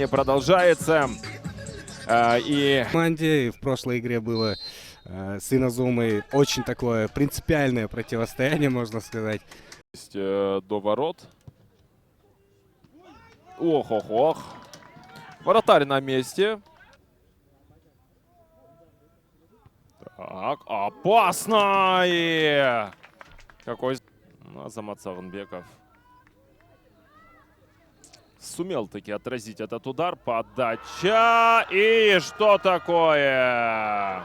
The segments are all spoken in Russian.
Продолжается. И В команде в прошлой игре было с Инозумой очень такое принципиальное противостояние, можно сказать. До ворот. Ох-ох-ох. Вратарь на месте. Так, опасно! И какой Азамат Сагынбеков сумел таки отразить этот удар. Подача. И что такое?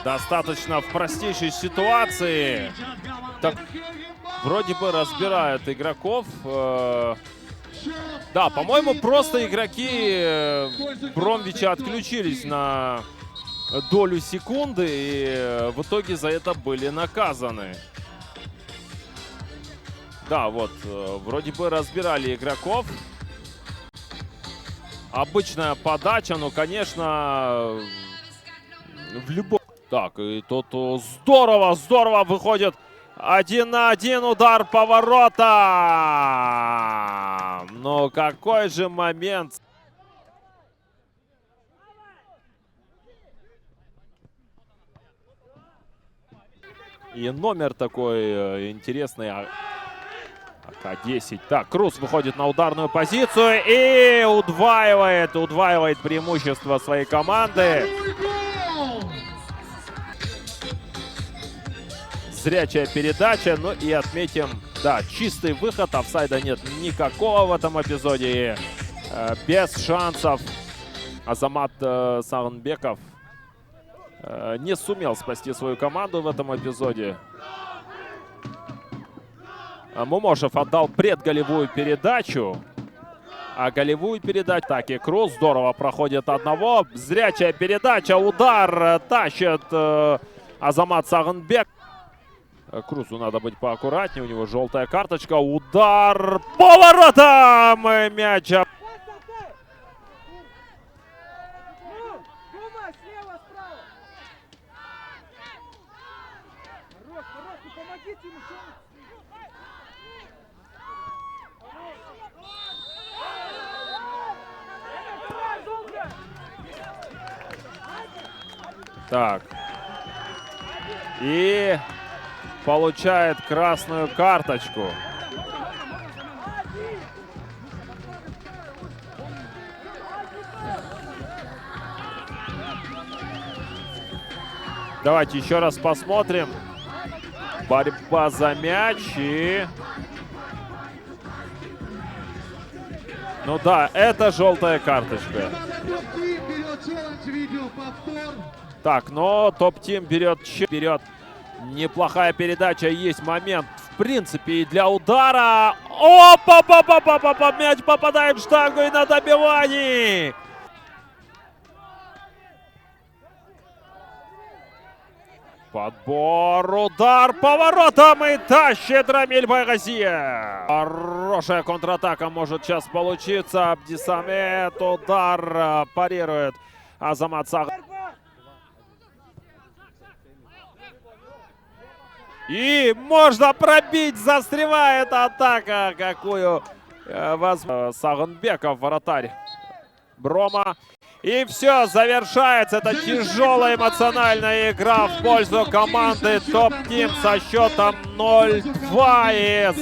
Достаточно в простейшей ситуации. Так, вроде бы разбирают игроков. Да, по-моему, просто игроки Бромвича отключились на долю секунды. И в итоге за это были наказаны. Да, вот, вроде бы разбирали игроков. Обычная подача, но, конечно, в любом... Так, и тут здорово выходит 1 на 1 удар по воротам. Но какой же момент. И номер такой интересный. АК-10. Так, Круз выходит на ударную позицию и удваивает преимущество своей команды. Зрячая передача. Ну и отметим, да, чистый выход. Офсайда нет никакого в этом эпизоде. Без шансов Азамат Сагынбеков не сумел спасти свою команду в этом эпизоде. Мумошев отдал предголевую передачу. А голевую передачу... Так, и Круз здорово проходит одного. Зрячая передача. Удар тащит Азамат Сагынбек. Крузу надо быть поаккуратнее. У него желтая карточка. Удар по воротам. Мяч. Так. И получает красную карточку. Давайте еще раз посмотрим. Борьба за мяч. И... Ну да, это желтая карточка. Так, но топ-тим берет. Неплохая передача. Есть момент, в принципе, и для удара. Опа-па-па-па-па-па! Мяч попадает в штангу и на добивании. Подбор, удар, поворотом и тащит Рамиль Байгазиев. Хорошая контратака может сейчас получиться. Абдисамет, удар, парирует Азамат Сагынбеков. И можно пробить, застревает атака, какую Сагынбеков, вратарь Брома. И все, завершается эта тяжелая эмоциональная игра в пользу команды топ-тим со счетом 0-2. И